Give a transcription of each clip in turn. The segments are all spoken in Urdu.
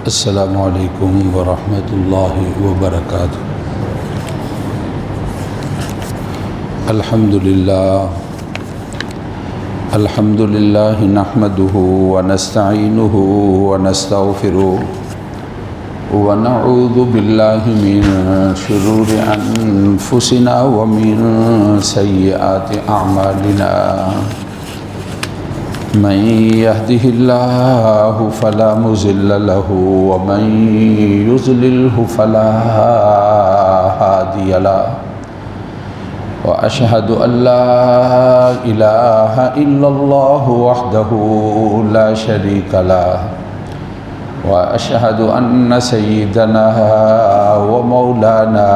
السلام علیکم ورحمۃ اللہ وبرکاتہ۔ الحمد للہ نحمده ونستعینه ونستغفره ونعوذ باللہ من شرور انفسنا ومن سیئات اعمالنا، من يهده الله فلا مضل له ومن يضلله فلا هادي له، وأشهد أن لا إله إلا الله وحده لا شريك له، وأشهد أن سيدنا ومولانا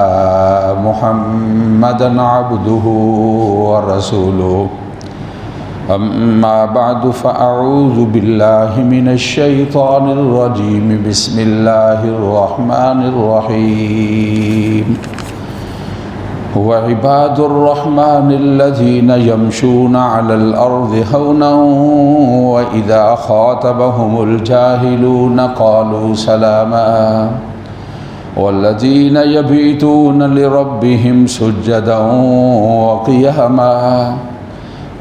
محمدا عبده ورسوله، أما بعد فأعوذ بالله من الشيطان الرجيم، بسم الله الرحمن الرحيم، وعباد الرحمن الذين يمشون على الأرض هونا وإذا خاطبهم الجاهلون قالوا سلاما، والذين يبيتون لربهم سجدا وقياما،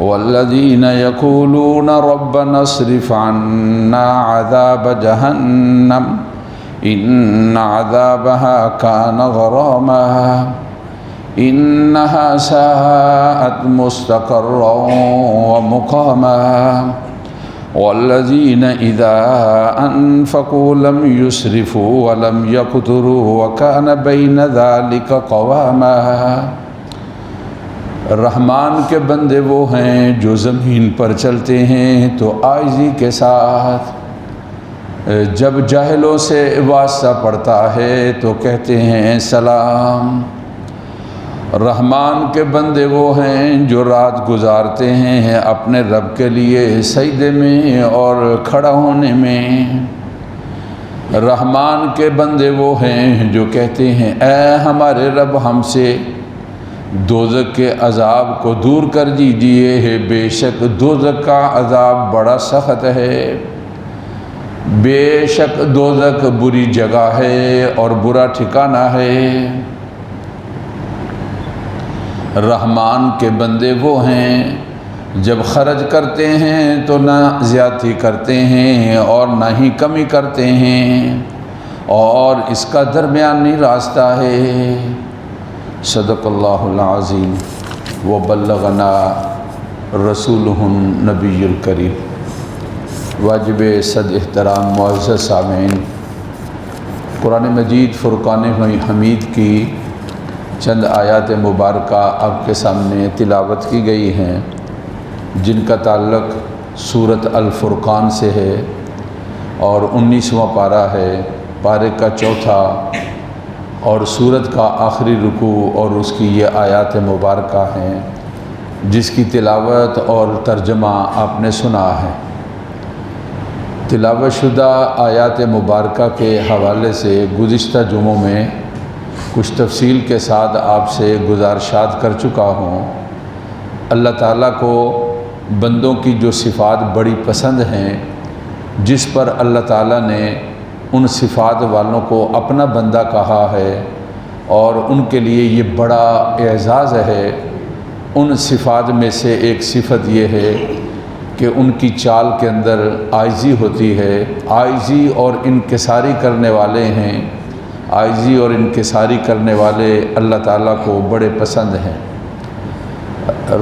والذين يقولون ربنا اصرف عنا عذاب جهنم إن عذابها كان غراما إنها ساءت مستقرا ومقاما، والذين إذا أنفقوا لم يسرفوا ولم يقتروا وكان بين ذلك قواما۔ رحمان کے بندے وہ ہیں جو زمین پر چلتے ہیں تو عاجزی کے ساتھ، جب جاہلوں سے واسطہ پڑتا ہے تو کہتے ہیں سلام۔ رحمان کے بندے وہ ہیں جو رات گزارتے ہیں اپنے رب کے لیے سجدے میں اور کھڑا ہونے میں۔ رحمان کے بندے وہ ہیں جو کہتے ہیں اے ہمارے رب ہم سے دوزخ کے عذاب کو دور کر دیجئے، بے شک دوزخ کا عذاب بڑا سخت ہے، بے شک دوزخ بری جگہ ہے اور برا ٹھکانہ ہے۔ رحمان کے بندے وہ ہیں جب خرچ کرتے ہیں تو نہ زیادتی کرتے ہیں اور نہ ہی کمی کرتے ہیں، اور اس کا درمیانی راستہ ہے۔ صدق اللہ العظیم وبلغنا رسولہ النبی الکریم۔ واجب صد احترام معزز سامعین، قرآن مجید فرقان حمید کی چند آیات مبارکہ آپ کے سامنے تلاوت کی گئی ہیں، جن کا تعلق سورۃ الفرقان سے ہے اور 19واں پارہ ہے، پارے کا چوتھا اور سورت کا آخری رکوع اور اس کی یہ آیات مبارکہ ہیں جس کی تلاوت اور ترجمہ آپ نے سنا ہے۔ تلاوت شدہ آیات مبارکہ کے حوالے سے گزشتہ جمعوں میں کچھ تفصیل کے ساتھ آپ سے گزارشات کر چکا ہوں۔ اللہ تعالیٰ کو بندوں کی جو صفات بڑی پسند ہیں، جس پر اللہ تعالیٰ نے ان صفات والوں کو اپنا بندہ کہا ہے اور ان کے لیے یہ بڑا اعزاز ہے، ان صفات میں سے ایک صفت یہ ہے کہ ان کی چال کے اندر عاجزی ہوتی ہے، عاجزی اور انکساری کرنے والے ہیں، عاجزی اور انکساری کرنے والے اللہ تعالیٰ کو بڑے پسند ہیں۔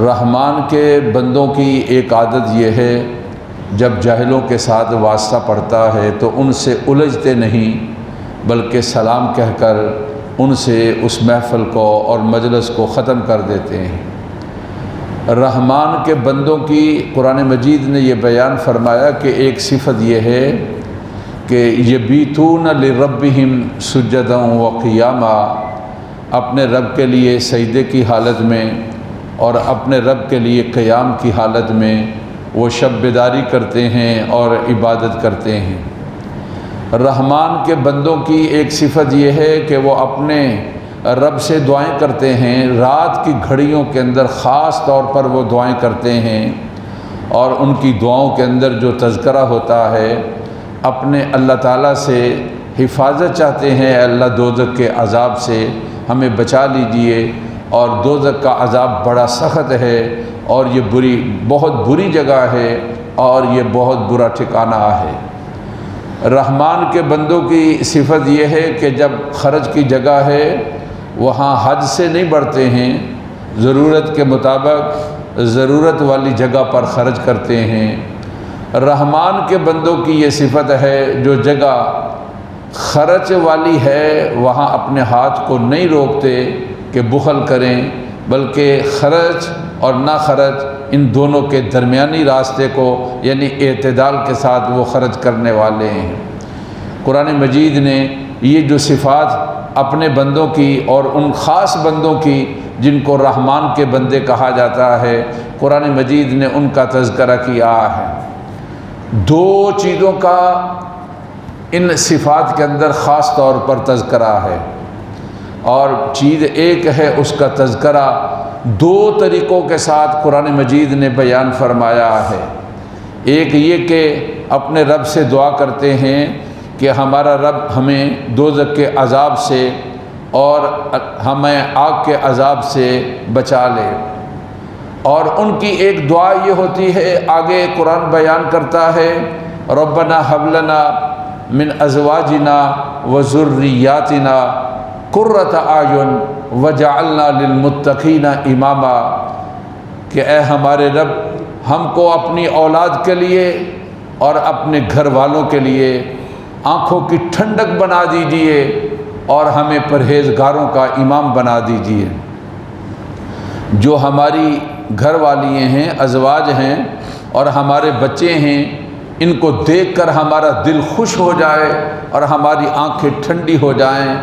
رحمان کے بندوں کی ایک عادت یہ ہے جب جاہلوں کے ساتھ واسطہ پڑتا ہے تو ان سے الجھتے نہیں، بلکہ سلام کہہ کر ان سے اس محفل کو اور مجلس کو ختم کر دیتے ہیں۔ رحمان کے بندوں کی قرآن مجید نے یہ بیان فرمایا کہ ایک صفت یہ ہے کہ یبیتون لربہم سجدا وقیاما، اپنے رب کے لیے سجدے کی حالت میں اور اپنے رب کے لیے قیام کی حالت میں وہ شب بیداری کرتے ہیں اور عبادت کرتے ہیں۔ رحمان کے بندوں کی ایک صفت یہ ہے کہ وہ اپنے رب سے دعائیں کرتے ہیں، رات کی گھڑیوں کے اندر خاص طور پر وہ دعائیں کرتے ہیں، اور ان کی دعاؤں کے اندر جو تذکرہ ہوتا ہے اپنے اللہ تعالیٰ سے حفاظت چاہتے ہیں، اے اللہ دوزخ کے عذاب سے ہمیں بچا لیجئے، اور دوزخ کا عذاب بڑا سخت ہے، اور یہ بہت بری جگہ ہے، اور یہ بہت برا ٹھکانہ ہے۔ رحمان کے بندوں کی صفت یہ ہے کہ جب خرچ کی جگہ ہے وہاں حد سے نہیں بڑھتے ہیں، ضرورت کے مطابق ضرورت والی جگہ پر خرچ کرتے ہیں۔ رحمان کے بندوں کی یہ صفت ہے جو جگہ خرچ والی ہے وہاں اپنے ہاتھ کو نہیں روکتے کہ بخل کریں، بلکہ خرچ اور نہ خرچ ان دونوں کے درمیانی راستے کو یعنی اعتدال کے ساتھ وہ خرچ کرنے والے ہیں۔ قرآن مجید نے یہ جو صفات اپنے بندوں کی اور ان خاص بندوں کی جن کو رحمان کے بندے کہا جاتا ہے، قرآن مجید نے ان کا تذکرہ کیا ہے۔ دو چیزوں کا ان صفات کے اندر خاص طور پر تذکرہ ہے، اور چیز ایک ہے اس کا تذکرہ دو طریقوں کے ساتھ قرآن مجید نے بیان فرمایا ہے۔ ایک یہ کہ اپنے رب سے دعا کرتے ہیں کہ ہمارا رب ہمیں دوزخ کے عذاب سے اور ہمیں آگ کے عذاب سے بچا لے، اور ان کی ایک دعا یہ ہوتی ہے، آگے قرآن بیان کرتا ہے ربنا ھب لنا من ازواجنا وذریاتنا قرۃ اعین وجعلنا للمتقین اماما، کہ اے ہمارے رب ہم کو اپنی اولاد کے لیے اور اپنے گھر والوں کے لیے آنکھوں کی ٹھنڈک بنا دیجئے اور ہمیں پرہیزگاروں کا امام بنا دیجئے۔ جو ہماری گھر والی ہیں، ازواج ہیں اور ہمارے بچے ہیں، ان کو دیکھ کر ہمارا دل خوش ہو جائے اور ہماری آنکھیں ٹھنڈی ہو جائیں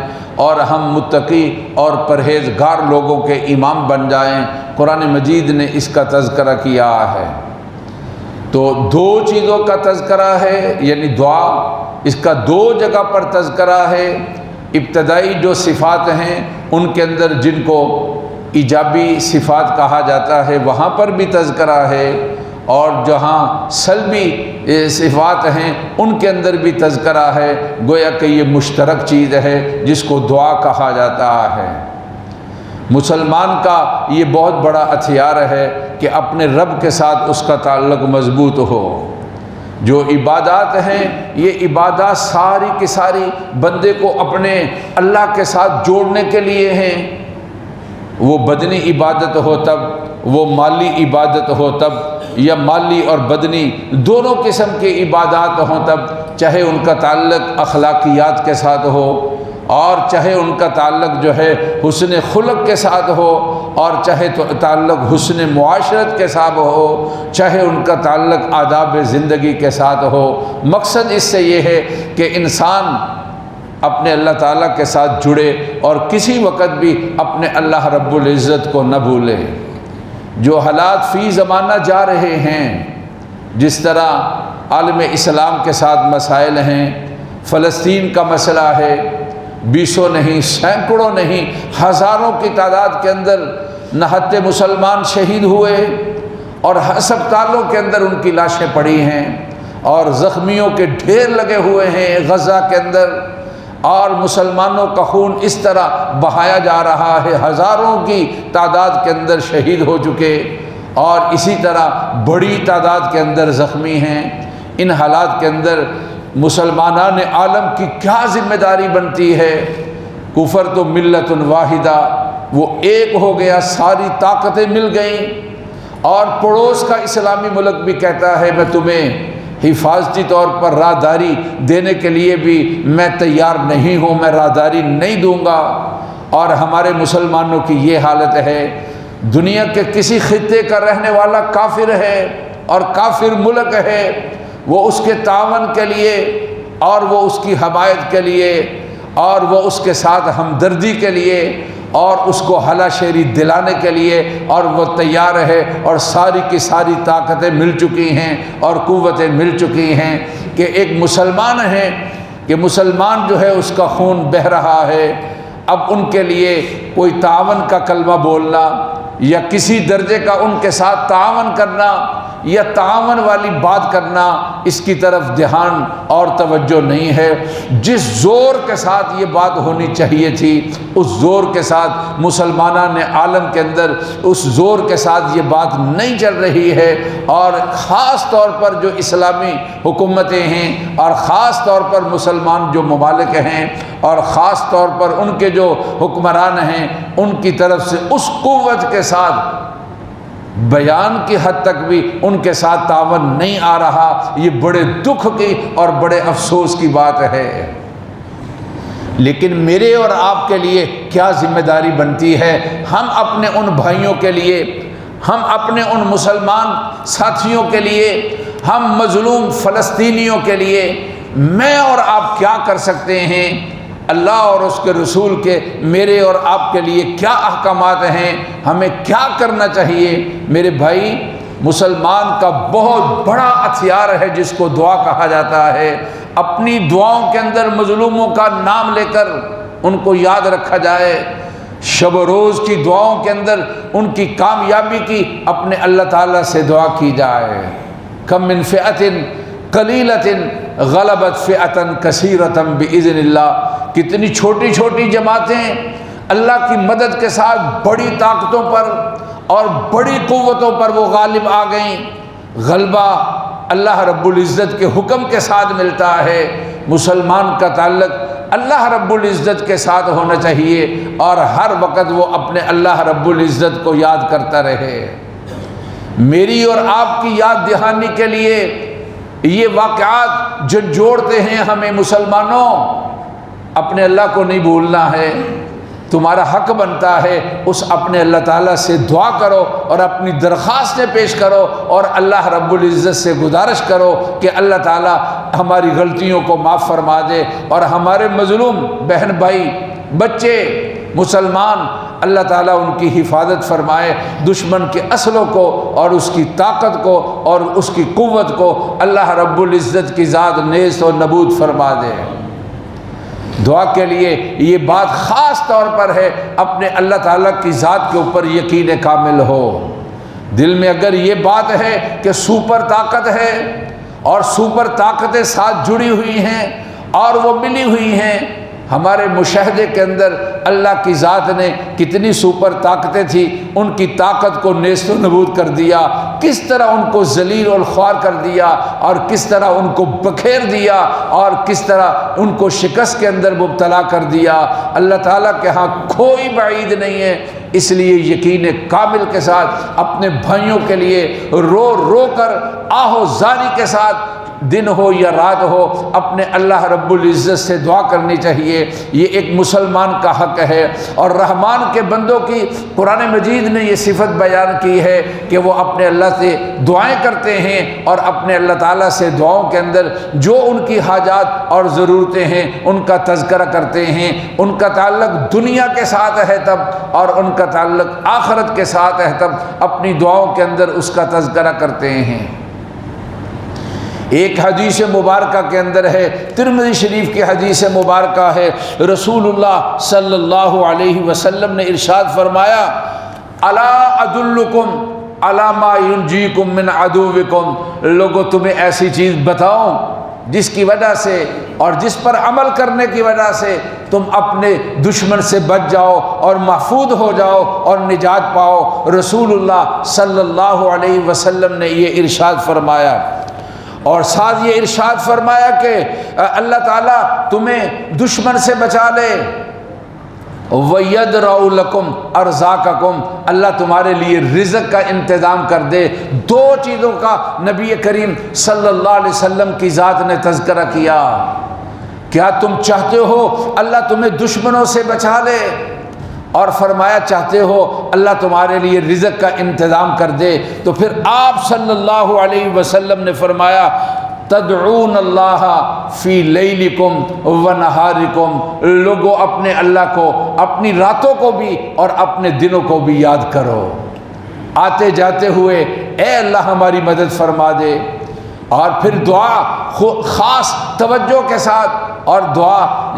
اور ہم متقی اور پرہیزگار لوگوں کے امام بن جائیں۔ قرآن مجید نے اس کا تذکرہ کیا ہے۔ تو دو چیزوں کا تذکرہ ہے، یعنی دعا، اس کا دو جگہ پر تذکرہ ہے۔ ابتدائی جو صفات ہیں ان کے اندر جن کو ایجابی صفات کہا جاتا ہے وہاں پر بھی تذکرہ ہے، اور جہاں سلبی صفات ہیں ان کے اندر بھی تذکرہ ہے، گویا کہ یہ مشترک چیز ہے جس کو دعا کہا جاتا ہے۔ مسلمان کا یہ بہت بڑا ہتھیار ہے کہ اپنے رب کے ساتھ اس کا تعلق مضبوط ہو۔ جو عبادات ہیں یہ عبادات ساری کی ساری بندے کو اپنے اللہ کے ساتھ جوڑنے کے لیے ہیں۔ وہ بدنی عبادت ہو تب، وہ مالی عبادت ہو تب، یا مالی اور بدنی دونوں قسم کی عبادات ہوں تب، چاہے ان کا تعلق اخلاقیات کے ساتھ ہو، اور چاہے ان کا تعلق جو ہے حسن خلق کے ساتھ ہو، اور چاہے تو تعلق حسن معاشرت کے ساتھ ہو، چاہے ان کا تعلق آداب زندگی کے ساتھ ہو۔ مقصد اس سے یہ ہے کہ انسان اپنے اللہ تعالیٰ کے ساتھ جڑے اور کسی وقت بھی اپنے اللہ رب العزت کو نہ بھولے۔ جو حالات فی زمانہ جا رہے ہیں، جس طرح عالم اسلام کے ساتھ مسائل ہیں، فلسطین کا مسئلہ ہے، بیسوں نہیں، سینکڑوں نہیں، ہزاروں کی تعداد کے اندر نہتے مسلمان شہید ہوئے، اور ہسپتالوں کے اندر ان کی لاشیں پڑی ہیں، اور زخمیوں کے ڈھیر لگے ہوئے ہیں غزہ کے اندر، اور مسلمانوں کا خون اس طرح بہایا جا رہا ہے، ہزاروں کی تعداد کے اندر شہید ہو چکے، اور اسی طرح بڑی تعداد کے اندر زخمی ہیں۔ ان حالات کے اندر مسلمانان عالم کی کیا ذمہ داری بنتی ہے؟ کفر تو ملت واحدہ، وہ ایک ہو گیا، ساری طاقتیں مل گئیں، اور پڑوس کا اسلامی ملک بھی کہتا ہے میں تمہیں حفاظتی طور پر راہداری دینے کے لیے بھی میں تیار نہیں ہوں، میں راہداری نہیں دوں گا۔ اور ہمارے مسلمانوں کی یہ حالت ہے، دنیا کے کسی خطے کا رہنے والا کافر ہے اور کافر ملک ہے، وہ اس کے تعاون کے لیے اور وہ اس کی حمایت کے لیے اور وہ اس کے ساتھ ہمدردی کے لیے اور اس کو ہلا شیری دلانے کے لیے اور وہ تیار ہے، اور ساری کی ساری طاقتیں مل چکی ہیں اور قوتیں مل چکی ہیں کہ ایک مسلمان ہے کہ مسلمان جو ہے اس کا خون بہہ رہا ہے۔ اب ان کے لیے کوئی تعاون کا کلمہ بولنا یا کسی درجے کا ان کے ساتھ تعاون کرنا یا تعاون والی بات کرنا، اس کی طرف دھیان اور توجہ نہیں ہے۔ جس زور کے ساتھ یہ بات ہونی چاہیے تھی اس زور کے ساتھ مسلمانان عالم کے اندر اس زور کے ساتھ یہ بات نہیں چل رہی ہے، اور خاص طور پر جو اسلامی حکومتیں ہیں اور خاص طور پر مسلمان جو ممالک ہیں اور خاص طور پر ان کے جو حکمران ہیں ان کی طرف سے اس قوت کے ساتھ بیان کی حد تک بھی ان کے ساتھ تعاون نہیں آ رہا۔ یہ بڑے دکھ کی اور بڑے افسوس کی بات ہے۔ لیکن میرے اور آپ کے لیے کیا ذمہ داری بنتی ہے؟ ہم اپنے ان بھائیوں کے لیے، ہم اپنے ان مسلمان ساتھیوں کے لیے، ہم مظلوم فلسطینیوں کے لیے میں اور آپ کیا کر سکتے ہیں؟ اللہ اور اس کے رسول کے میرے اور آپ کے لیے کیا احکامات ہیں؟ ہمیں کیا کرنا چاہیے؟ میرے بھائی، مسلمان کا بہت بڑا ہتھیار ہے جس کو دعا کہا جاتا ہے۔ اپنی دعاؤں کے اندر مظلوموں کا نام لے کر ان کو یاد رکھا جائے، شب و روز کی دعاؤں کے اندر ان کی کامیابی کی اپنے اللہ تعالیٰ سے دعا کی جائے۔ کم من فئۃ قلیلۃ غلبت فئۃ کثیرۃ بإذن اللہ، کتنی چھوٹی چھوٹی جماعتیں اللہ کی مدد کے ساتھ بڑی طاقتوں پر اور بڑی قوتوں پر وہ غالب آ گئیں۔ غلبہ اللہ رب العزت کے حکم کے ساتھ ملتا ہے۔ مسلمان کا تعلق اللہ رب العزت کے ساتھ ہونا چاہیے اور ہر وقت وہ اپنے اللہ رب العزت کو یاد کرتا رہے۔ میری اور آپ کی یاد دہانی کے لیے یہ واقعات جو جوڑتے ہیں ہمیں مسلمانوں، اپنے اللہ کو نہیں بھولنا ہے۔ تمہارا حق بنتا ہے اس اپنے اللہ تعالیٰ سے دعا کرو اور اپنی درخواستیں پیش کرو اور اللہ رب العزت سے گزارش کرو کہ اللہ تعالیٰ ہماری غلطیوں کو معاف فرما دے اور ہمارے مظلوم بہن بھائی بچے مسلمان اللہ تعالیٰ ان کی حفاظت فرمائے، دشمن کے اسلحوں کو اور اس کی طاقت کو اور اس کی قوت کو اللہ رب العزت کی ذات نیست و نبود فرما دے۔ دعا کے لیے یہ بات خاص طور پر ہے اپنے اللہ تعالیٰ کی ذات کے اوپر یقین کامل ہو۔ دل میں اگر یہ بات ہے کہ سپر طاقت ہے اور سپر طاقتیں ساتھ جڑی ہوئی ہیں اور وہ ملی ہوئی ہیں، ہمارے مشاہدے کے اندر اللہ کی ذات نے کتنی سپر طاقتیں تھیں، ان کی طاقت کو نیست و نبود کر دیا، کس طرح ان کو ذلیل و خوار کر دیا اور کس طرح ان کو بکھیر دیا اور کس طرح ان کو شکست کے اندر مبتلا کر دیا۔ اللہ تعالیٰ کے ہاں کوئی بعید نہیں ہے، اس لیے یقین کامل کے ساتھ اپنے بھائیوں کے لیے رو رو کر آہو زاری کے ساتھ دن ہو یا رات ہو اپنے اللہ رب العزت سے دعا کرنی چاہیے۔ یہ ایک مسلمان کا حق ہے، اور رحمان کے بندوں کی قرآن مجید نے یہ صفت بیان کی ہے کہ وہ اپنے اللہ سے دعائیں کرتے ہیں اور اپنے اللہ تعالیٰ سے دعاؤں کے اندر جو ان کی حاجات اور ضرورتیں ہیں ان کا تذکرہ کرتے ہیں۔ ان کا تعلق دنیا کے ساتھ ہے تب اور ان کا تعلق آخرت کے ساتھ ہے تب اپنی دعاؤں کے اندر اس کا تذکرہ کرتے ہیں۔ ایک حدیث مبارکہ کے اندر ہے، ترمذی شریف کی حدیث مبارکہ ہے، رسول اللہ صلی اللہ علیہ وسلم نے ارشاد فرمایا، الا ادلکم علی ما ینجیکم من عدوکم، لوگو تمہیں ایسی چیز بتاؤں جس کی وجہ سے اور جس پر عمل کرنے کی وجہ سے تم اپنے دشمن سے بچ جاؤ اور محفوظ ہو جاؤ اور نجات پاؤ۔ رسول اللہ صلی اللہ علیہ وسلم نے یہ ارشاد فرمایا، اور ساتھ یہ ارشاد فرمایا کہ اللہ تعالیٰ تمہیں دشمن سے بچا لے، وَيَدْرَعُ لَكُمْ أَرْزَاقَكُمْ، اللہ تمہارے لیے رزق کا انتظام کر دے۔ دو چیزوں کا نبی کریم صلی اللہ علیہ وسلم کی ذات نے تذکرہ کیا۔ کیا تم چاہتے ہو اللہ تمہیں دشمنوں سے بچا لے؟ اور فرمایا چاہتے ہو اللہ تمہارے لیے رزق کا انتظام کر دے؟ تو پھر آپ صلی اللہ علیہ وسلم نے فرمایا، تدعون اللہ فی لیلکم و نہارکم، لوگوں اپنے اللہ کو اپنی راتوں کو بھی اور اپنے دنوں کو بھی یاد کرو، آتے جاتے ہوئے اے اللہ ہماری مدد فرما دے۔ اور پھر دعا خاص توجہ کے ساتھ اور دعا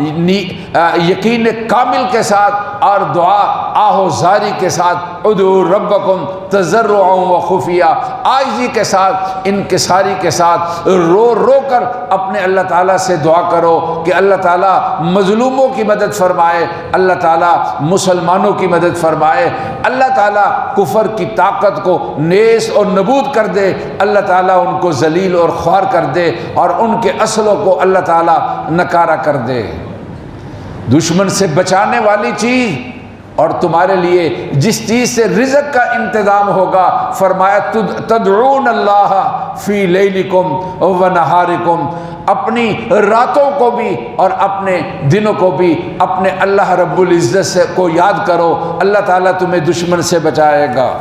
یقین کامل کے ساتھ اور دعا آہو زاری کے ساتھ، ادعوا ربکم تضرعا و خفیہ، عاجزی کے ساتھ، انکساری کے ساتھ، رو رو کر اپنے اللہ تعالیٰ سے دعا کرو کہ اللہ تعالیٰ مظلوموں کی مدد فرمائے، اللہ تعالیٰ مسلمانوں کی مدد فرمائے، اللہ تعالیٰ کفر کی طاقت کو نیز اور نبود کر دے، اللہ تعالیٰ ان کو ذلیل اور خوار کر دے اور ان کے اصلوں کو اللہ تعالیٰ نکارہ کر دے۔ دشمن سے بچانے والی چیز اور تمہارے لیے جس چیز سے رزق کا انتظام ہوگا، فرمایا تدعون اللہ فی لیلکم و نہارکم، اپنی راتوں کو بھی اور اپنے دنوں کو بھی اپنے اللہ رب العزت سے کو یاد کرو، اللہ تعالیٰ تمہیں دشمن سے بچائے گا۔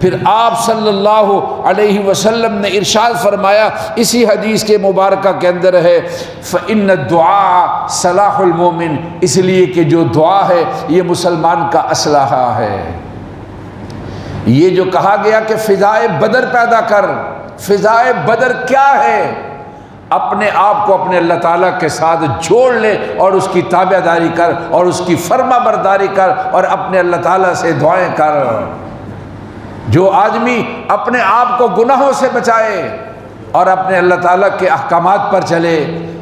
پھر آپ صلی اللہ علیہ وسلم نے ارشاد فرمایا اسی حدیث کے مبارکہ کے اندر ہے، فإن الدعاء صلاح المومن، اس لیے کہ جو دعا ہے یہ مسلمان کا اسلحہ ہے۔ یہ جو کہا گیا کہ فضائے بدر پیدا کر، فضائے بدر کیا ہے؟ اپنے آپ کو اپنے اللہ تعالیٰ کے ساتھ جوڑ لے اور اس کی تابع داری کر اور اس کی فرما برداری کر اور اپنے اللہ تعالیٰ سے دعائیں کر۔ جو آدمی اپنے آپ کو گناہوں سے بچائے اور اپنے اللہ تعالیٰ کے احکامات پر چلے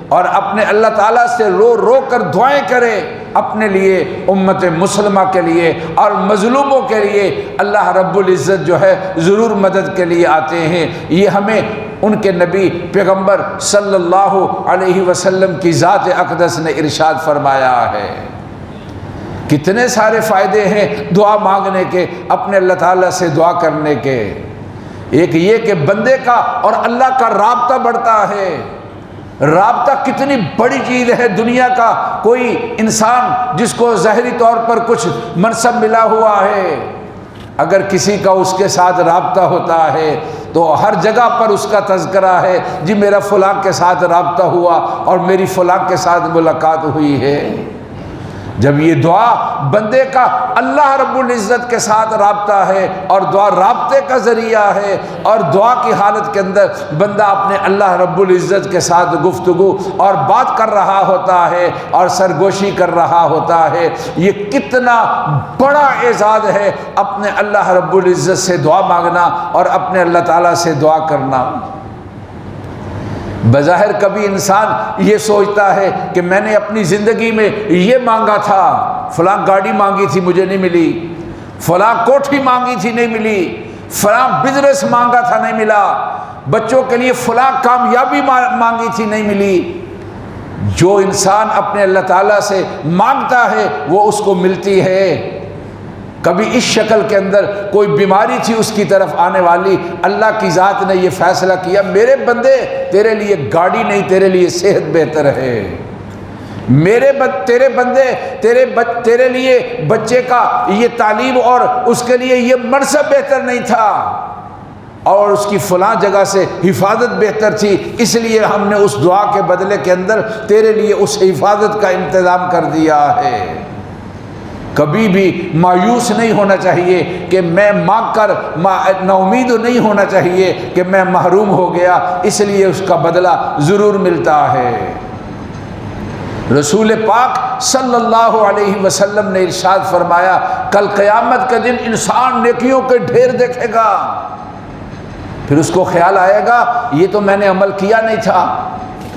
اور اپنے اللہ تعالیٰ سے رو رو کر دعائیں کرے اپنے لیے، امت مسلمہ کے لیے اور مظلوموں کے لیے، اللہ رب العزت جو ہے ضرور مدد کے لیے آتے ہیں۔ یہ ہمیں ان کے نبی پیغمبر صلی اللہ علیہ وسلم کی ذات اقدس نے ارشاد فرمایا ہے۔ کتنے سارے فائدے ہیں دعا مانگنے کے، اپنے اللہ تعالیٰ سے دعا کرنے کے۔ ایک یہ کہ بندے کا اور اللہ کا رابطہ بڑھتا ہے۔ رابطہ کتنی بڑی چیز ہے دنیا کا۔ کوئی انسان جس کو ظاہری طور پر کچھ منصب ملا ہوا ہے، اگر کسی کا اس کے ساتھ رابطہ ہوتا ہے تو ہر جگہ پر اس کا تذکرہ ہے، جی میرا فلاں کے ساتھ رابطہ ہوا اور میری فلاں کے ساتھ ملاقات ہوئی ہے۔ جب یہ دعا بندے کا اللہ رب العزت کے ساتھ رابطہ ہے اور دعا رابطے کا ذریعہ ہے، اور دعا کی حالت کے اندر بندہ اپنے اللہ رب العزت کے ساتھ گفتگو اور بات کر رہا ہوتا ہے اور سرگوشی کر رہا ہوتا ہے، یہ کتنا بڑا اعزاز ہے اپنے اللہ رب العزت سے دعا مانگنا اور اپنے اللہ تعالیٰ سے دعا کرنا۔ بظاہر کبھی انسان یہ سوچتا ہے کہ میں نے اپنی زندگی میں یہ مانگا تھا، فلاں گاڑی مانگی تھی مجھے نہیں ملی، فلاں کوٹھی مانگی تھی نہیں ملی، فلاں بزنس مانگا تھا نہیں ملا، بچوں کے لیے فلاں کامیابی مانگی تھی نہیں ملی۔ جو انسان اپنے اللہ تعالیٰ سے مانگتا ہے وہ اس کو ملتی ہے۔ کبھی اس شکل کے اندر کوئی بیماری تھی اس کی طرف آنے والی، اللہ کی ذات نے یہ فیصلہ کیا میرے بندے تیرے لیے گاڑی نہیں، تیرے لیے صحت بہتر ہے، تیرے بندے تیرے لیے بچے کا یہ تعلیم اور اس کے لیے یہ منصب بہتر نہیں تھا اور اس کی فلاں جگہ سے حفاظت بہتر تھی، اس لیے ہم نے اس دعا کے بدلے کے اندر تیرے لیے اس حفاظت کا انتظام کر دیا ہے۔ کبھی بھی مایوس نہیں ہونا چاہیے کہ میں مانگ کر نا امید نہیں ہونا چاہیے کہ میں محروم ہو گیا، اس لیے اس کا بدلہ ضرور ملتا ہے۔ رسول پاک صلی اللہ علیہ وسلم نے ارشاد فرمایا کل قیامت کے دن انسان نیکیوں کے ڈھیر دیکھے گا، پھر اس کو خیال آئے گا یہ تو میں نے عمل کیا نہیں تھا،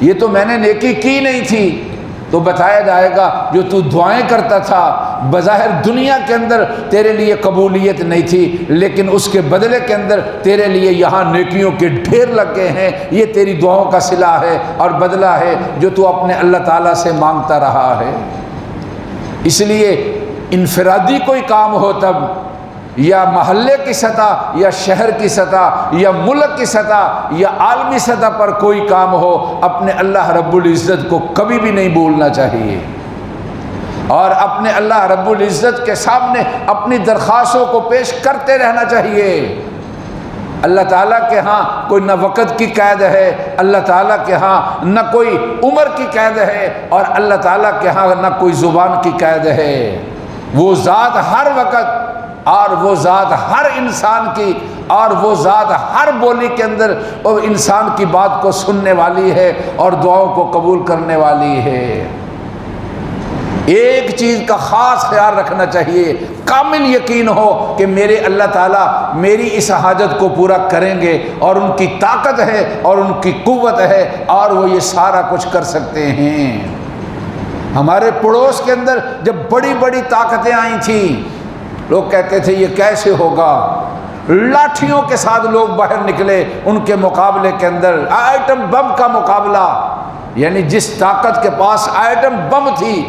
یہ تو میں نے نیکی کی نہیں تھی، تو بتایا جائے گا جو تو دعائیں کرتا تھا بظاہر دنیا کے اندر تیرے لیے قبولیت نہیں تھی، لیکن اس کے بدلے کے اندر تیرے لیے یہاں نیکیوں کے ڈھیر لگ گئے ہیں، یہ تیری دعاؤں کا صلہ ہے اور بدلہ ہے جو تو اپنے اللہ تعالیٰ سے مانگتا رہا ہے۔ اس لیے انفرادی کوئی کام ہو تب، یا محلے کی سطح یا شہر کی سطح یا ملک کی سطح یا عالمی سطح پر کوئی کام ہو، اپنے اللہ رب العزت کو کبھی بھی نہیں بھولنا چاہیے اور اپنے اللہ رب العزت کے سامنے اپنی درخواستوں کو پیش کرتے رہنا چاہیے۔ اللہ تعالیٰ کے ہاں کوئی نہ وقت کی قید ہے، اللہ تعالیٰ کے ہاں نہ کوئی عمر کی قید ہے، اور اللہ تعالیٰ کے ہاں نہ کوئی زبان کی قید ہے۔ وہ ذات ہر وقت اور وہ ذات ہر انسان کی اور وہ ذات ہر بولی کے اندر اور انسان کی بات کو سننے والی ہے اور دعاؤں کو قبول کرنے والی ہے۔ ایک چیز کا خاص خیال رکھنا چاہیے، کامل یقین ہو کہ میرے اللہ تعالیٰ میری اس حاجت کو پورا کریں گے، اور ان کی طاقت ہے اور ان کی قوت ہے اور وہ یہ سارا کچھ کر سکتے ہیں۔ ہمارے پڑوس کے اندر جب بڑی بڑی طاقتیں آئی تھیں، لوگ کہتے تھے یہ کیسے ہوگا، لاٹھیوں کے ساتھ لوگ باہر نکلے ان کے مقابلے کے اندر، آئٹم بم کا مقابلہ، یعنی جس طاقت کے پاس آئٹم بم تھی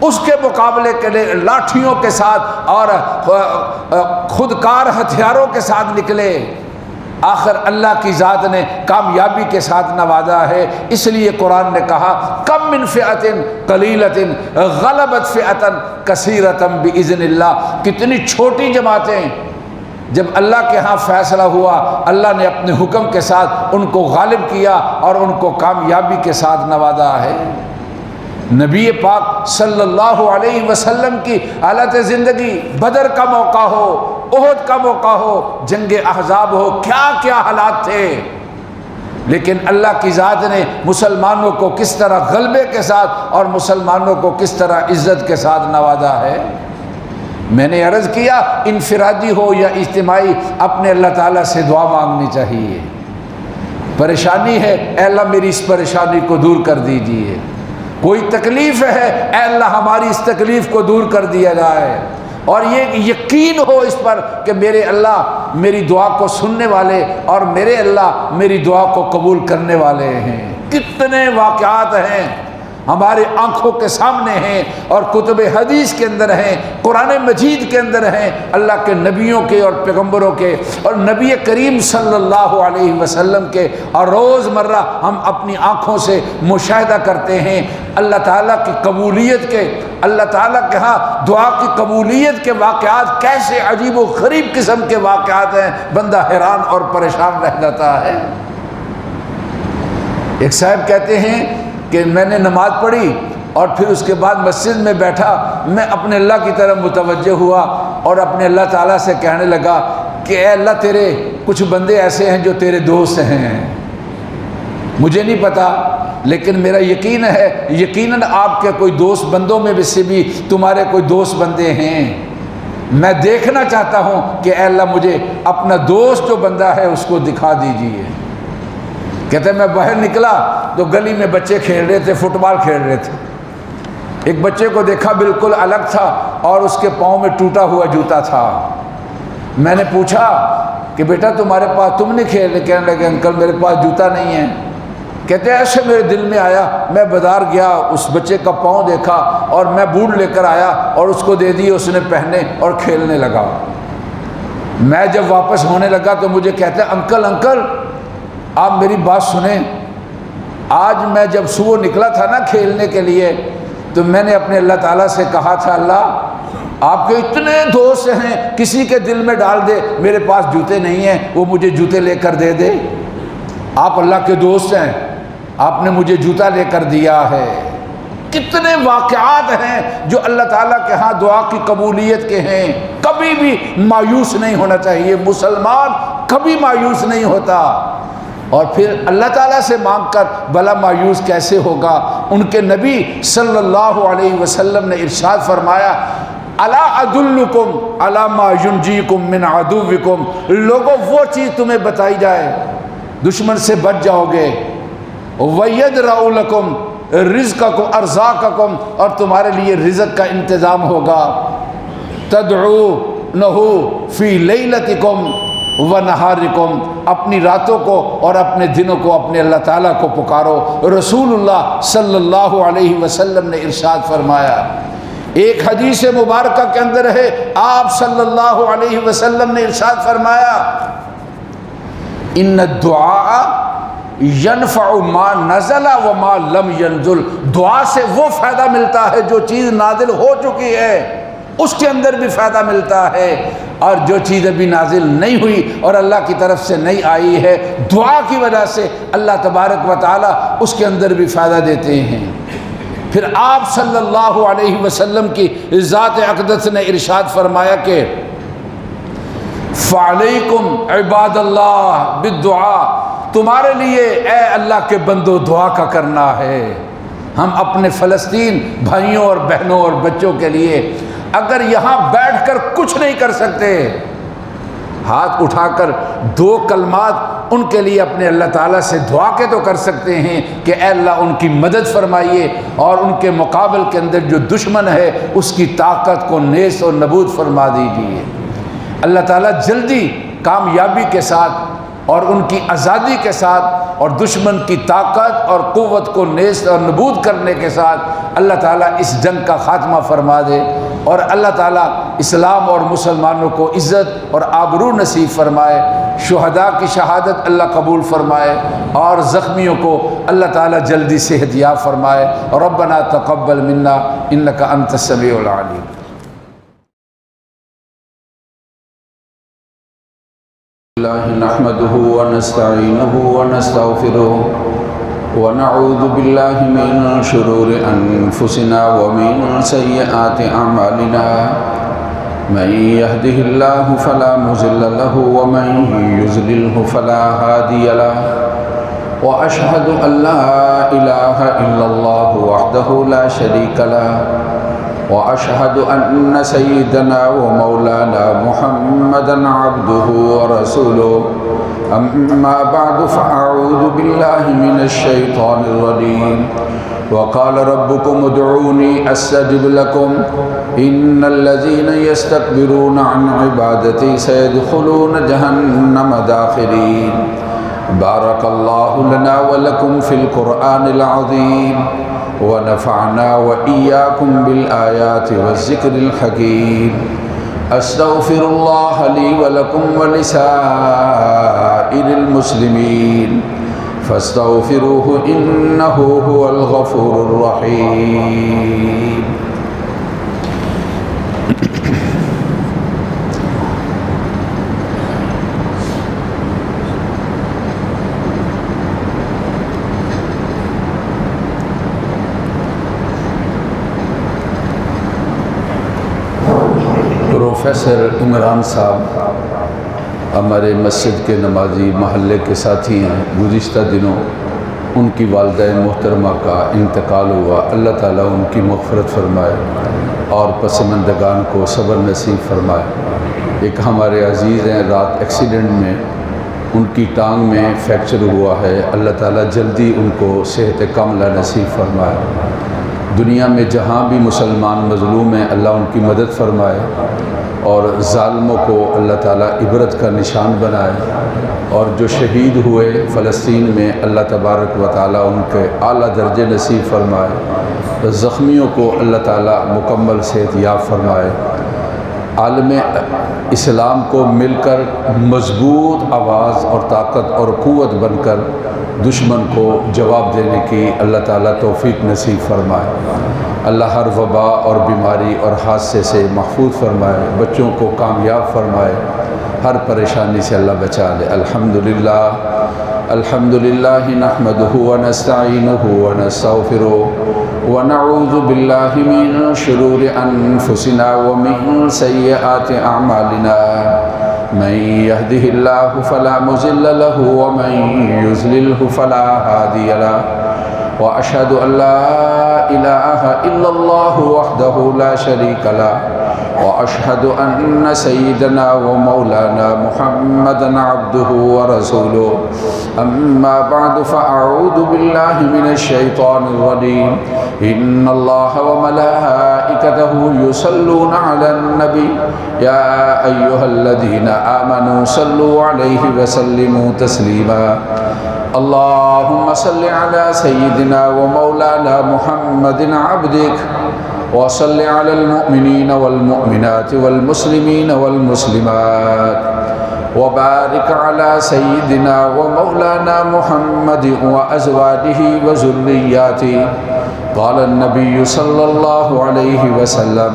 اس کے مقابلے کے لیے لاٹھیوں کے ساتھ اور خودکار ہتھیاروں کے ساتھ نکلے۔ آخر اللہ کی ذات نے کامیابی کے ساتھ نوازا ہے، اس لیے قرآن نے کہا کم من فئۃ قلیلۃ غلبت فئۃ کثیرۃ باذن اللہ، کتنی چھوٹی جماعتیں جب اللہ کے ہاں فیصلہ ہوا اللہ نے اپنے حکم کے ساتھ ان کو غالب کیا اور ان کو کامیابی کے ساتھ نوازا ہے۔ نبی پاک صلی اللہ علیہ وسلم کی حالت زندگی، بدر کا موقع ہو، احد کا موقع ہو، جنگ احزاب ہو، کیا کیا حالات تھے، لیکن اللہ کی ذات نے مسلمانوں کو کس طرح غلبے کے ساتھ اور مسلمانوں کو کس طرح عزت کے ساتھ نوازا ہے۔ میں نے عرض کیا انفرادی ہو یا اجتماعی اپنے اللہ تعالیٰ سے دعا مانگنی چاہیے۔ پریشانی ہے، اے اللہ میری اس پریشانی کو دور کر دیجیے، کوئی تکلیف ہے، اے اللہ ہماری اس تکلیف کو دور کر دیا جائے، اور یہ یقین ہو اس پر کہ میرے اللہ میری دعا کو سننے والے اور میرے اللہ میری دعا کو قبول کرنے والے ہیں۔ کتنے واقعات ہیں ہمارے آنکھوں کے سامنے ہیں اور کتب حدیث کے اندر ہیں، قرآن مجید کے اندر ہیں، اللہ کے نبیوں کے اور پیغمبروں کے اور نبی کریم صلی اللہ علیہ وسلم کے، اور روز مرہ ہم اپنی آنکھوں سے مشاہدہ کرتے ہیں اللہ تعالیٰ کی قبولیت کے، اللہ تعالیٰ کے ہاں دعا کی قبولیت کے واقعات کیسے عجیب و غریب قسم کے واقعات ہیں، بندہ حیران اور پریشان رہ جاتا ہے۔ ایک صاحب کہتے ہیں کہ میں نے نماز پڑھی اور پھر اس کے بعد مسجد میں بیٹھا، میں اپنے اللہ کی طرف متوجہ ہوا اور اپنے اللہ تعالیٰ سے کہنے لگا کہ اے اللہ تیرے کچھ بندے ایسے ہیں جو تیرے دوست ہیں، مجھے نہیں پتا لیکن میرا یقین ہے یقیناً آپ کے کوئی دوست بندوں میں سے بھی تمہارے کوئی دوست بندے ہیں، میں دیکھنا چاہتا ہوں کہ اے اللہ مجھے اپنا دوست جو بندہ ہے اس کو دکھا دیجیے۔ کہتے ہیں میں باہر نکلا تو گلی میں بچے کھیل رہے تھے، فٹ بال کھیل رہے تھے، ایک بچے کو دیکھا بالکل الگ تھا اور اس کے پاؤں میں ٹوٹا ہوا جوتا تھا۔ میں نے پوچھا کہ بیٹا تمہارے پاس تم نہیں کھیل رہے؟ کہنے لگے انکل میرے پاس جوتا نہیں ہے۔ کہتے ہیں ایسے میرے دل میں آیا، میں بازار گیا، اس بچے کا پاؤں دیکھا اور میں بوٹ لے کر آیا اور اس کو دے دیے، اس نے پہنے اور کھیلنے لگا۔ میں جب واپس ہونے لگا تو مجھے کہتے ہیں انکل آپ میری بات سنیں، آج میں جب صبح نکلا تھا نا کھیلنے کے لیے تو میں نے اپنے اللہ تعالیٰ سے کہا تھا اللہ آپ کے اتنے دوست ہیں، کسی کے دل میں ڈال دے میرے پاس جوتے نہیں ہیں وہ مجھے جوتے لے کر دے دے، آپ اللہ کے دوست ہیں، آپ نے مجھے جوتا لے کر دیا ہے۔ کتنے واقعات ہیں جو اللہ تعالیٰ کے ہاں دعا کی قبولیت کے ہیں۔ کبھی بھی مایوس نہیں ہونا چاہیے، مسلمان کبھی مایوس نہیں ہوتا، اور پھر اللہ تعالیٰ سے مانگ کر بھلا مایوس کیسے ہوگا۔ ان کے نبی صلی اللہ علیہ وسلم نے ارشاد فرمایا الا ادلکم علی ما ینجیکم من عدوکم، لوگوں وہ چیز تمہیں بتائی جائے دشمن سے بچ جاؤ گے، ویدرأ لکم رزقکم ارزاقکم، اور تمہارے لیے رزق کا انتظام ہوگا، تدعونہ فی لیلتکم ونہارکم، اپنی راتوں کو اور اپنے دنوں کو اپنے اللہ تعالیٰ کو پکارو۔ رسول اللہ صلی اللہ علیہ وسلم نے ارشاد فرمایا، ایک حدیث مبارکہ کے اندر ہے آپ صلی اللہ علیہ وسلم نے ارشاد فرمایا ان الدعاء ینفع ما نزل وما لم ینزل، دعا سے وہ فائدہ ملتا ہے جو چیز نازل ہو چکی ہے اس کے اندر بھی فائدہ ملتا ہے، اور جو چیز ابھی نازل نہیں ہوئی اور اللہ کی طرف سے نہیں آئی ہے دعا کی وجہ سے اللہ تبارک و تعالیٰ اس کے اندر بھی فائدہ دیتے ہیں۔ پھر آپ صلی اللہ علیہ وسلم کی ذات اقدس نے ارشاد فرمایا کہ فعلیکم عباد اللہ بالدعاء، تمہارے لیے اے اللہ کے بندو دعا کا کرنا ہے۔ ہم اپنے فلسطین بھائیوں اور بہنوں اور بچوں کے لیے اگر یہاں بیٹھ کر کچھ نہیں کر سکتے، ہاتھ اٹھا کر دو کلمات ان کے لیے اپنے اللہ تعالیٰ سے دعا کے تو کر سکتے ہیں کہ اے اللہ ان کی مدد فرمائیے اور ان کے مقابل کے اندر جو دشمن ہے اس کی طاقت کو نیست و نبود فرما دیجیے۔ اللہ تعالیٰ جلدی کامیابی کے ساتھ اور ان کی آزادی کے ساتھ اور دشمن کی طاقت اور قوت کو نیست اور نبود کرنے کے ساتھ اللہ تعالیٰ اس جنگ کا خاتمہ فرما دے، اور اللہ تعالیٰ اسلام اور مسلمانوں کو عزت اور آبرو نصیب فرمائے، شہداء کی شہادت اللہ قبول فرمائے، اور زخمیوں کو اللہ تعالیٰ جلدی صحت یاب فرمائے۔ ربنا تقبل منا انک انت السمیع العلیم۔ اللہ نحمده ونستعینه ونستغفره ونعوذ باللہ من شرور انفسنا ومن سیئات اعمالنا، من يهده الله فلا مضل له ومن يضلل فلا هادي له، واشهد ان لا اله الا الله وحده لا شريك له، وأشهد أن سيدنا ومولانا محمدا عبده ورسوله، أما بعد فأعوذ بالله من الشيطان الرجيم، وقال ربكم ادعوني أستجب لكم إن الذين يستكبرون عن عبادتي سيدخلون جهنم داخرين۔ بارك الله لنا ولكم في القرآن العظيم، ونفعنا وإياكم بالآيات والذكر الحكيم۔ أستغفر الله لي ولكم ولسائر المسلمين فاستغفروه إنه هو الغفور الرحيم۔ پروفیسر عمران صاحب ہمارے مسجد کے نمازی محلے کے ساتھی ہیں، گزشتہ دنوں ان کی والدہ محترمہ کا انتقال ہوا، اللہ تعالیٰ ان کی مغفرت فرمائے اور پسماندگان کو صبر نصیب فرمائے۔ ایک ہمارے عزیز ہیں، رات ایکسیڈنٹ میں ان کی ٹانگ میں فریکچر ہوا ہے، اللہ تعالیٰ جلدی ان کو صحت کاملہ نصیب فرمائے۔ دنیا میں جہاں بھی مسلمان مظلوم ہیں اللہ ان کی مدد فرمائے، اور ظالموں کو اللہ تعالیٰ عبرت کا نشان بنائے، اور جو شہید ہوئے فلسطین میں اللہ تبارک و تعالیٰ ان کے اعلیٰ درجے نصیب فرمائے، زخمیوں کو اللہ تعالیٰ مکمل صحت یاب فرمائے۔ عالم اسلام کو مل کر مضبوط آواز اور طاقت اور قوت بن کر دشمن کو جواب دینے کی اللہ تعالیٰ توفیق نصیب فرمائے۔ اللہ ہر وبا اور بیماری اور حادثے سے محفوظ فرمائے، بچوں کو کامیاب فرمائے، ہر پریشانی سے اللہ بچا لے۔ الحمدللہ نحمده ونستعینه ونستغفره ونعوذ باللہ من شرور انفسنا ومن سیئات اعمالنا، من يهده الله فلا مضل له ومن يضلل فلا هادي له، وأشهد أن لا إله إلا الله وحده لا شريك له، وأشهد أن سيدنا ومولانا محمدا عبده ورسوله، أما بعد فأعوذ بالله من الشيطان الرجيم، إن الله وملائكته يصلون على النبي يا أيها الذين آمنوا صلوا عليه وسلموا تسليما۔ اللهم صل على سيدنا ومولانا محمد عبدك، وصل على المؤمنين والمؤمنات والمسلمين والمسلمات، وبارك على سيدنا ومولانا محمد وأزواجه وذرياته۔ قال النبي صلى الله عليه وسلم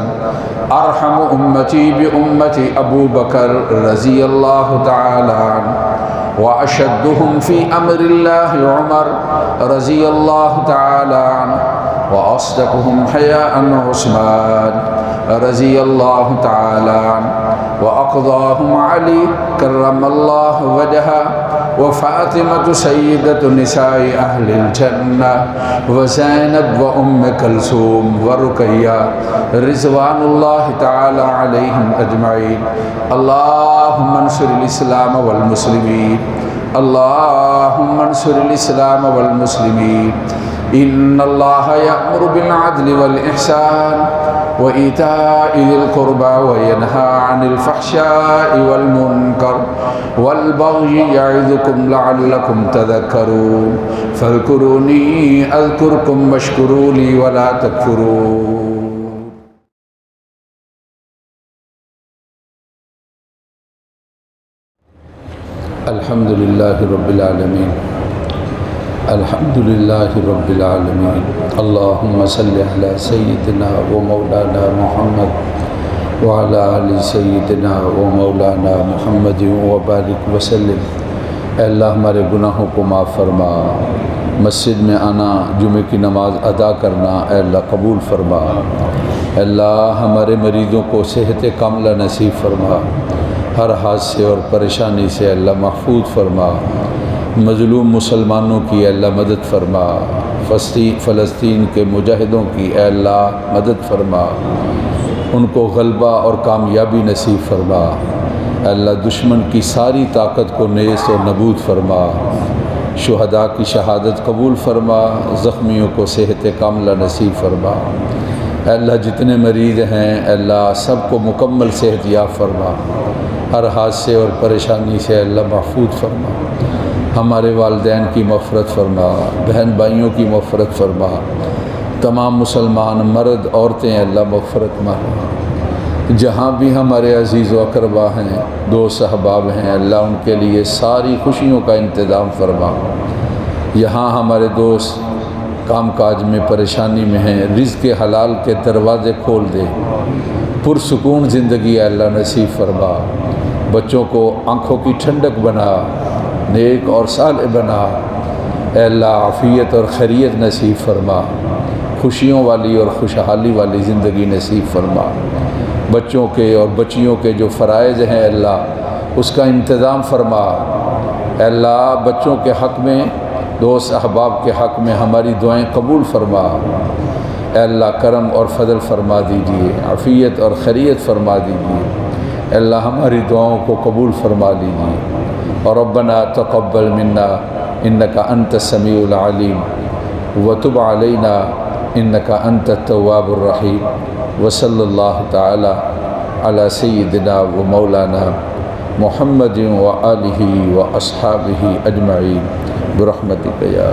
أرحم أمتي بأمتي أبو بكر رضي الله تعالى عنه، وأشدهم في أمر الله عمر رضي الله تعالى عنه، وأصدقهم حياء عثمان رضي الله تعالى عنه، وأقضاهم علي كرم الله وجهه، وفاطمة سيدة نساء أهل الجنة وزينب وأم كلثوم ورقية رضوان الله تعالى عليهم أجمعين. اللهم انصر الإسلام والمسلمين، اللهم انصر الإسلام والمسلمين. إن الله يأمر بالعدل والإحسان وإيتاء ذي القربى وينهى عن الفحشاء والمنكر والبغي يعظكم لعلكم تذكرون. فاذكروني أذكركم واشكروا لي ولا تكفرون. الحمد لله رب العالمين، الحمد لله رب العالمين. اللهم صل على سيدنا ومولانا محمد وعلى آل سیدنا ومولانا محمد وبارک وسلم. اے اللہ ہمارے گناہوں کو معاف فرما، مسجد میں آنا، جمعے کی نماز ادا کرنا اے اللہ قبول فرما. اے اللہ ہمارے مریضوں کو صحت کاملہ نصیب فرما، ہر حادثے اور پریشانی سے اللہ محفوظ فرما. مظلوم مسلمانوں کی اے اللہ مدد فرما، فلسطین کے مجاہدوں کی اے اللہ مدد فرما، ان کو غلبہ اور کامیابی نصیب فرما. اے اللہ دشمن کی ساری طاقت کو نیست و نبود فرما. شہداء کی شہادت قبول فرما، زخمیوں کو صحت کاملہ نصیب فرما. اے اللہ جتنے مریض ہیں اے اللہ سب کو مکمل صحت یاب فرما، ہر حادثے اور پریشانی سے اللہ محفوظ فرما. ہمارے والدین کی مغفرت فرما، بہن بھائیوں کی مغفرت فرما. تمام مسلمان مرد عورتیں اللہ مغفرت فرما. جہاں بھی ہمارے عزیز و اقربا ہیں، دوست احباب ہیں، اللہ ان کے لیے ساری خوشیوں کا انتظام فرما. یہاں ہمارے دوست کام کاج میں پریشانی میں ہیں، رزق حلال کے دروازے کھول دے، پرسکون زندگی اللہ نصیب فرما. بچوں کو آنکھوں کی ٹھنڈک بنا، نیک اور صالح بنا. اے اللہ عافیت اور خیریت نصیب فرما، خوشیوں والی اور خوشحالی والی زندگی نصیب فرما. بچوں کے اور بچیوں کے جو فرائض ہیں اللہ اس کا انتظام فرما. اے اللہ بچوں کے حق میں، دوست احباب کے حق میں ہماری دعائیں قبول فرما. اے اللہ کرم اور فضل فرما دیجیے، عافیت اور خیریت فرما دیجیے. اے اللہ ہماری دعاؤں کو قبول فرما لیجیے. اور ربنا تقبل منا انک انت السمیع العلیم وتب علینا انک انت التواب الرحیم. وصلی اللہ تعالی علی سیدنا و مولانا محمد و آلہ و اصحابہ اجمعین برحمتک یا